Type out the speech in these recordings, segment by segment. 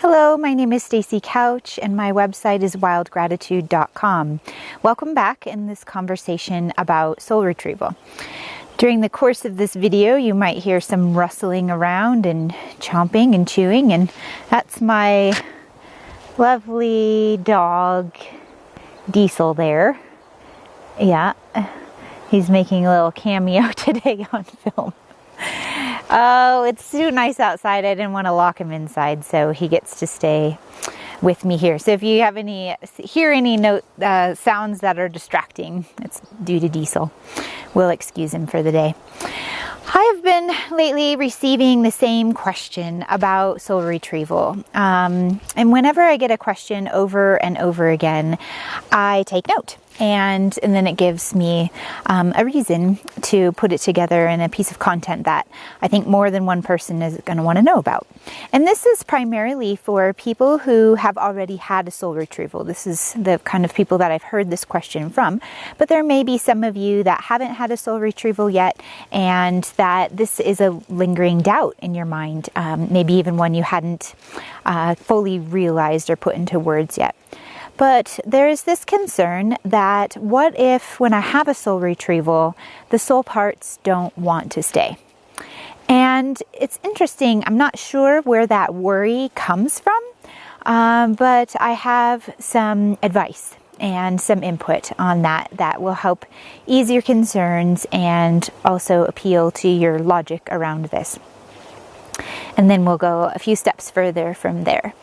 Hello, my name is Stacey Couch and my website is wildgratitude.com. Welcome back in this conversation about soul retrieval. During the course of this video, you might hear some rustling around and chomping and chewing, and that's my lovely dog, Diesel there. Yeah, he's making a little cameo today on film. Oh, it's too nice outside. I didn't want to lock him inside, so he gets to stay with me here. So if you have hear any sounds that are distracting, it's due to Diesel. We'll excuse him for the day. I have been lately receiving the same question about soul retrieval. And whenever I get a question over and over again, I take note. And then it gives me a reason to put it together in a piece of content that I think more than one person is going to want to know about. And this is primarily for people who have already had a soul retrieval. This is the kind of people that I've heard this question from. But there may be some of you that haven't had a soul retrieval yet, and that this is a lingering doubt in your mind, maybe even one you hadn't fully realized or put into words yet. But there is this concern that what if when I have a soul retrieval, the soul parts don't want to stay? And it's interesting, I'm not sure where that worry comes from, but I have some advice and some input on that will help ease your concerns and also appeal to your logic around this. And then we'll go a few steps further from there.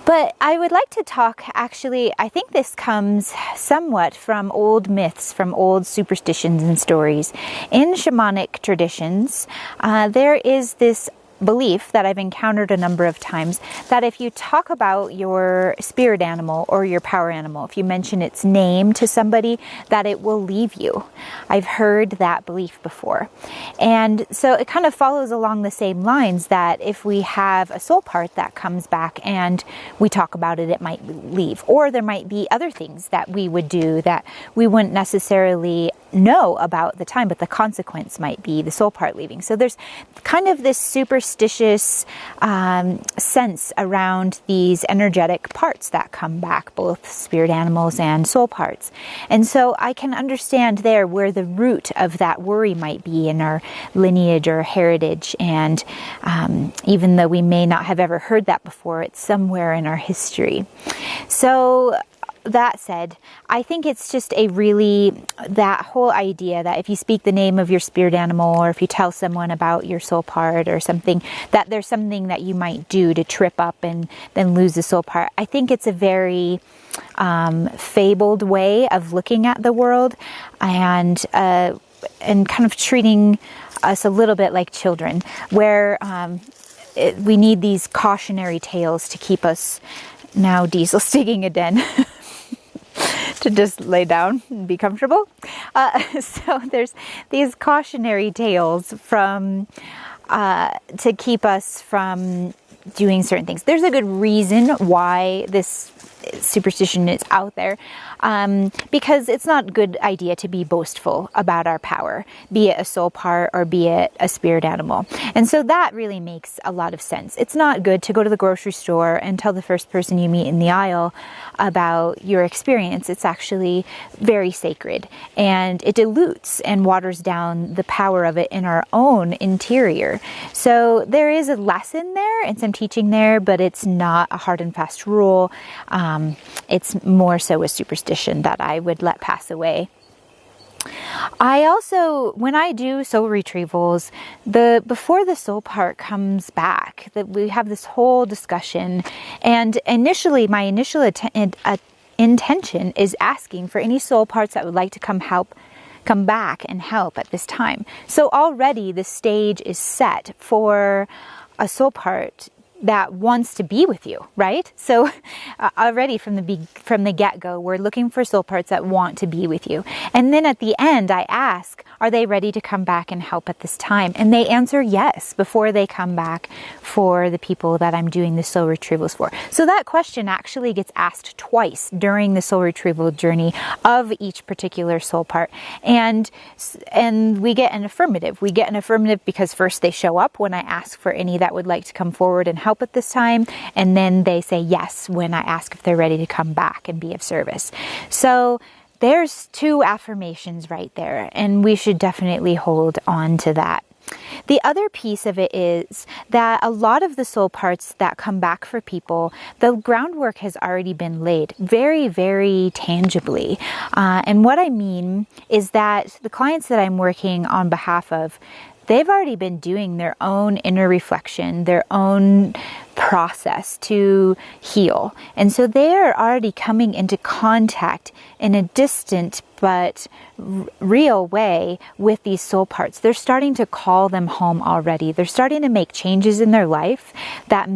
But I would like to talk, actually, I think this comes somewhat from old myths, from old superstitions and stories. In shamanic traditions, there is this belief that I've encountered a number of times that if you talk about your spirit animal or your power animal, if you mention its name to somebody, that it will leave you. I've heard that belief before. And so it kind of follows along the same lines that if we have a soul part that comes back and we talk about it, it might leave. Or there might be other things that we would do that we wouldn't necessarily know about the time, but the consequence might be the soul part leaving. So there's kind of this superstitious sense around these energetic parts that come back, both spirit animals and soul parts. And so I can understand there where the root of that worry might be in our lineage or heritage. And even though we may not have ever heard that before, it's somewhere in our history. So that said, I think it's just that whole idea that if you speak the name of your spirit animal, or if you tell someone about your soul part or something, that there's something that you might do to trip up and then lose the soul part. I think it's a very fabled way of looking at the world, and kind of treating us a little bit like children, where we need these cautionary tales to keep us. Now Diesel's digging a den. To just lay down and be comfortable. So there's these cautionary tales to keep us from doing certain things. There's a good reason why this superstition is out there, because it's not a good idea to be boastful about our power, be it a soul part or be it a spirit animal. And so that really makes a lot of sense. It's not good to go to the grocery store and tell the first person you meet in the aisle about your experience. It's actually very sacred, and it dilutes and waters down the power of it in our own interior. So there is a lesson there and some teaching there, but it's not a hard and fast rule. It's more so a superstition that I would let pass away. I also, when I do soul retrievals, before the soul part comes back, that we have this whole discussion. And initially, my initial intention is asking for any soul parts that would like to come back and help at this time. So already the stage is set for a soul part that wants to be with you, right? So already from the get-go, we're looking for soul parts that want to be with you. And then at the end, I ask, are they ready to come back and help at this time? And they answer yes before they come back for the people that I'm doing the soul retrievals for. So that question actually gets asked twice during the soul retrieval journey of each particular soul part. And we get an affirmative. We get an affirmative because first they show up when I ask for any that would like to come forward and help at this time. And then they say yes when I ask if they're ready to come back and be of service. So there's 2 affirmations right there, and we should definitely hold on to that. The other piece of it is that a lot of the soul parts that come back for people, the groundwork has already been laid very, very tangibly. And what I mean is that the clients that I'm working on behalf of, they've already been doing their own inner reflection, their own process to heal. And so they are already coming into contact in a distant but real way with these soul parts. They're starting to call them home already. They're starting to make changes in their life that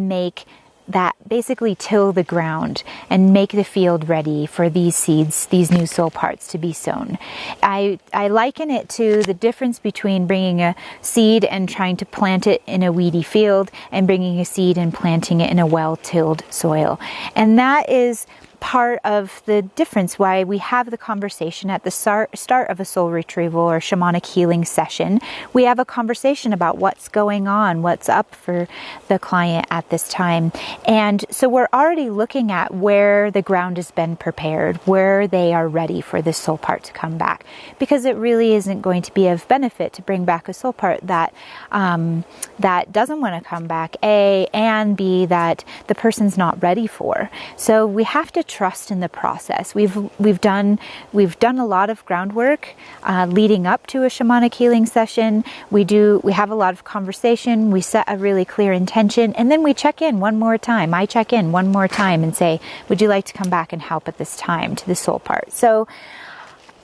basically till the ground and make the field ready for these seeds, these new soul parts to be sown. I liken it to the difference between bringing a seed and trying to plant it in a weedy field and bringing a seed and planting it in a well-tilled soil. And that is part of the difference why we have the conversation at the start of a soul retrieval or shamanic healing session. We have a conversation about what's going on, what's up for the client at this time. And so we're already looking at where the ground has been prepared, where they are ready for this soul part to come back. Because it really isn't going to be of benefit to bring back a soul part that doesn't want to come back, A, and B, that the person's not ready for. So we have to trust in the process. We've done a lot of groundwork leading up to a shamanic healing session. We have a lot of conversation. We set a really clear intention, and then we check in one more time. I check in one more time and say, would you like to come back and help at this time to the soul part? So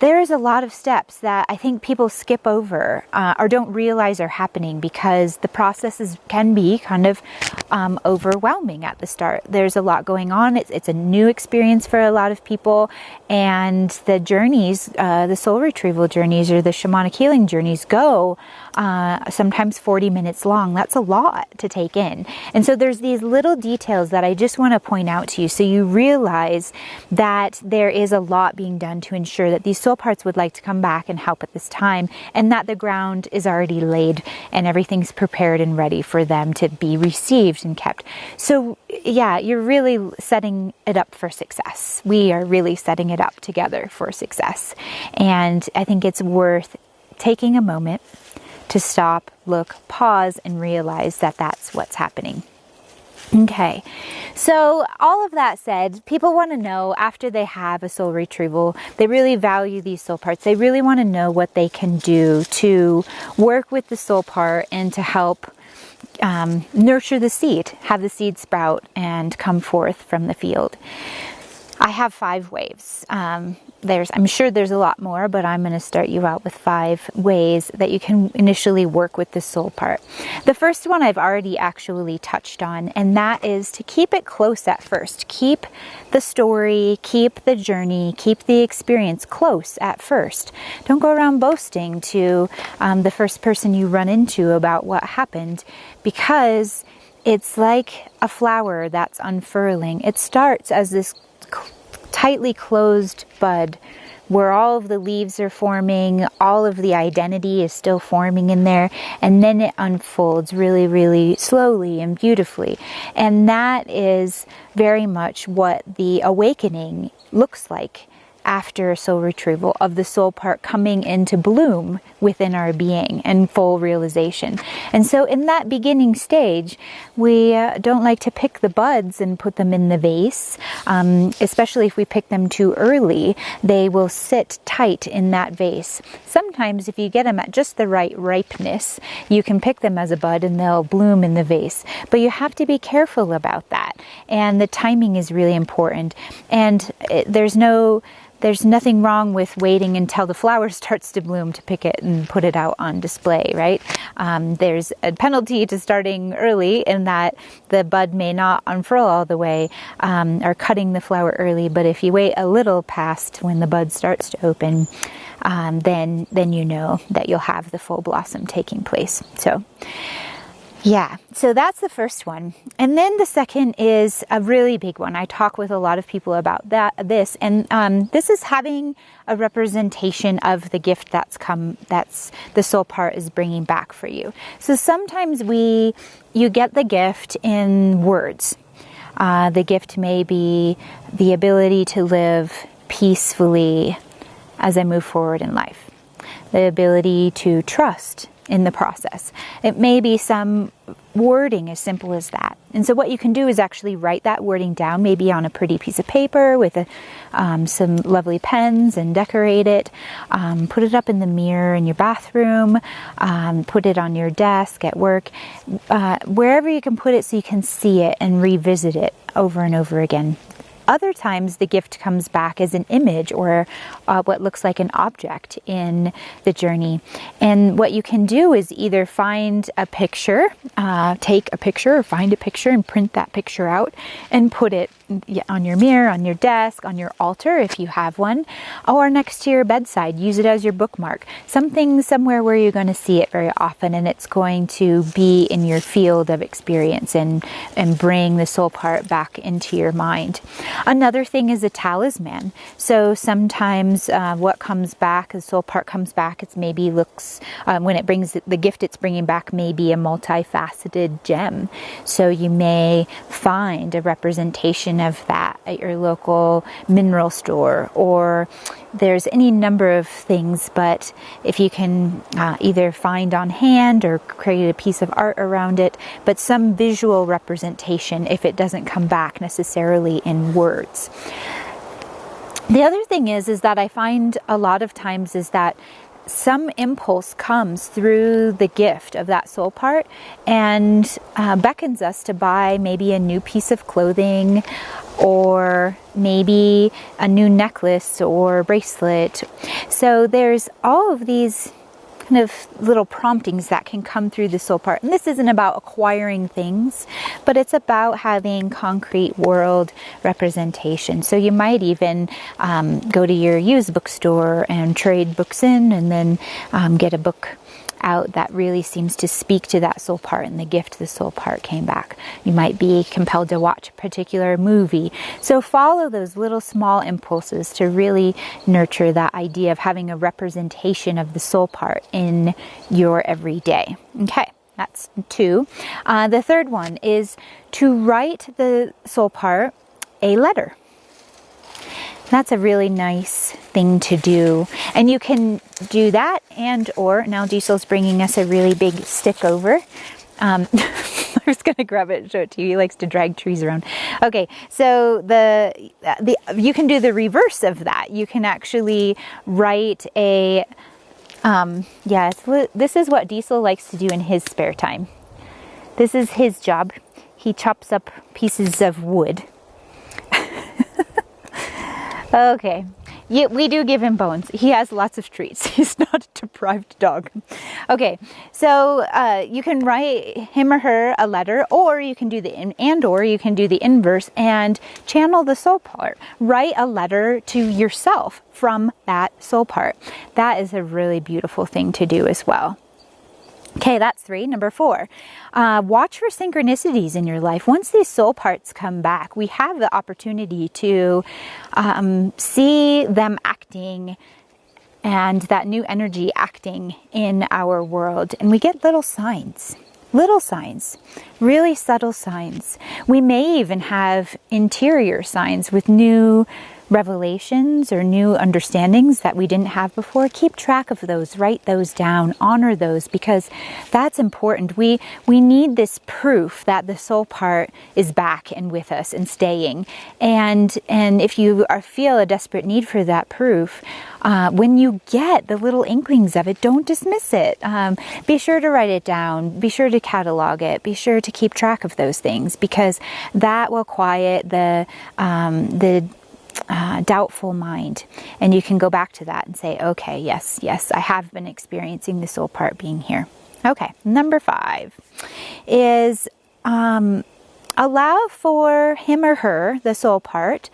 there's a lot of steps that I think people skip over or don't realize are happening because the processes can be kind of overwhelming at the start. There's a lot going on. It's a new experience for a lot of people, and the journeys, the soul retrieval journeys or the shamanic healing journeys go sometimes 40 minutes long. That's a lot to take in. And so there's these little details that I just want to point out to you so you realize that there is a lot being done to ensure that these soul parts would like to come back and help at this time, and that the ground is already laid and everything's prepared and ready for them to be received and kept. So yeah, you're really setting it up for success. We are really setting it up together for success. And I think it's worth taking a moment to stop, look, pause, and realize that that's what's happening. Okay, so all of that said, people want to know after they have a soul retrieval, they really value these soul parts. They really want to know what they can do to work with the soul part and to help nurture the seed, have the seed sprout and come forth from the field. I have 5 waves. I'm sure there's a lot more, but I'm going to start you out with 5 ways that you can initially work with the soul part. The first one I've already actually touched on, and that is to keep it close at first. Keep the story, keep the journey, keep the experience close at first. Don't go around boasting to the first person you run into about what happened, because it's like a flower that's unfurling. It starts as this tightly closed bud where all of the leaves are forming, all of the identity is still forming in there, and then it unfolds really, really slowly and beautifully. And that is very much what the awakening looks like after a soul retrieval, of the soul part coming into bloom within our being and full realization. And so in that beginning stage, we don't like to pick the buds and put them in the vase, especially if we pick them too early. They will sit tight in that vase. Sometimes if you get them at just the right ripeness, you can pick them as a bud and they'll bloom in the vase. But you have to be careful about that. And the timing is really important. And there's nothing wrong with waiting until the flower starts to bloom to pick it and put it out on display, right? There's a penalty to starting early in that the bud may not unfurl all the way, or cutting the flower early. But if you wait a little past when the bud starts to open, then you know that you'll have the full blossom taking place. So Yeah, so that's the first one. And then the second is a really big one. I talk with a lot of people about this is having a representation of the gift that's the soul part is bringing back for you. So sometimes you get the gift in words. The gift may be the ability to live peacefully as I move forward in life. The ability to trust in the process. It may be some wording as simple as that. And so what you can do is actually write that wording down, maybe on a pretty piece of paper with some lovely pens, and decorate it. Put it up in the mirror in your bathroom. Put it on your desk at work. Wherever you can put it so you can see it and revisit it over and over again. Other times the gift comes back as an image or what looks like an object in the journey. And what you can do is either find a picture, take a picture or find a picture and print that picture out and put it on your mirror, on your desk, on your altar if you have one, or next to your bedside. Use it as your bookmark. Something somewhere where you're going to see it very often, and it's going to be in your field of experience and bring the soul part back into your mind. Another thing is a talisman. So sometimes what comes back, the soul part comes back, it's maybe looks, when it brings the gift it's bringing back, may be a multifaceted gem. So you may find a representation of that at your local mineral store, or there's any number of things, but if you can either find on hand or create a piece of art around it, but some visual representation if it doesn't come back necessarily in words. The other thing is that I find a lot of times is that some impulse comes through the gift of that soul part and beckons us to buy maybe a new piece of clothing, or maybe a new necklace or bracelet. So there's all of these kind of little promptings that can come through the soul part. And this isn't about acquiring things, but it's about having concrete world representation. So you might even go to your used bookstore and trade books in, and then get a book out that really seems to speak to that soul part and the gift the soul part came back. You might be compelled to watch a particular movie. So follow those little small impulses to really nurture that idea of having a representation of the soul part in your everyday. Okay, that's 2. The third one is to write the soul part a letter. That's a really nice thing to do. And you can do that, and or now Diesel's bringing us a really big stick over. I was going to grab it and show it to you. He likes to drag trees around. Okay, so you can do the reverse of that. You can actually write a, this is what Diesel likes to do in his spare time. This is his job. He chops up pieces of wood. Okay, we do give him bones. He has lots of treats. He's not a deprived dog. Okay, so you can write him or her a letter, or you can do the inverse and channel the soul part. Write a letter to yourself from that soul part. That is a really beautiful thing to do as well. Okay, that's 3. Number 4, watch for synchronicities in your life. Once these soul parts come back, we have the opportunity to see them acting, and that new energy acting in our world. And we get little signs, really subtle signs. We may even have interior signs with new revelations or new understandings that we didn't have before. Keep track of those, write those down, honor those, because that's important. We need this proof that the soul part is back and with us and staying. And if you feel a desperate need for that proof, when you get the little inklings of it, don't dismiss it. Be sure to write it down. Be sure to catalog it. Be sure to keep track of those things, because that will quiet the doubtful mind, and you can go back to that and say, okay, yes, I have been experiencing the soul part being here. Okay, number 5 is allow for him or her, the soul part,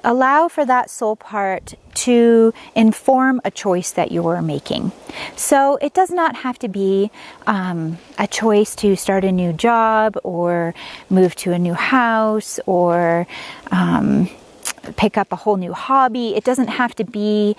allow for that soul part to inform a choice that you are making. So it does not have to be a choice to start a new job or move to a new house or pick up a whole new hobby. It doesn't have to be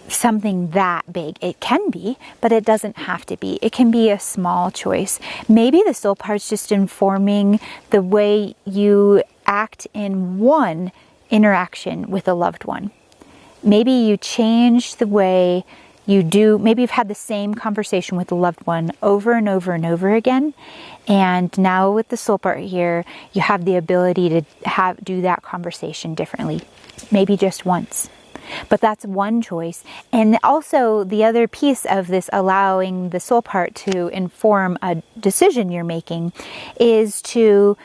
something that big. It can be, but it doesn't have to be. It can be a small choice. Maybe the soul part's just informing the way you act in one interaction with a loved one. Maybe you change the way you do. Maybe you've had the same conversation with a loved one over and over and over again, and now with the soul part here, you have the ability to do that conversation differently, maybe just once. But that's one choice. And also the other piece of this allowing the soul part to inform a decision you're making is to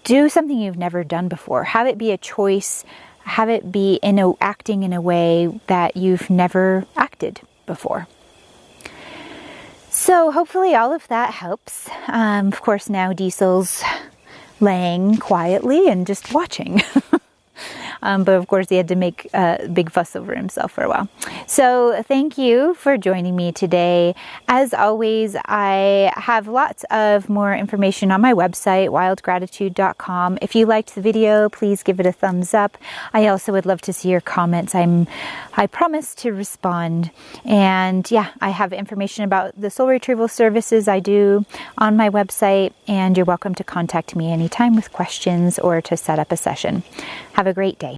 do something you've never done before. Have it be a choice. Have it be acting in a way that you've never acted before. So hopefully all of that helps. Of course, now Diesel's laying quietly and just watching. But of course, he had to make a big fuss over himself for a while. So thank you for joining me today. As always, I have lots of more information on my website, wildgratitude.com. If you liked the video, please give it a thumbs up. I also would love to see your comments. I promise to respond. And yeah, I have information about the soul retrieval services I do on my website, and you're welcome to contact me anytime with questions or to set up a session. Have a great day.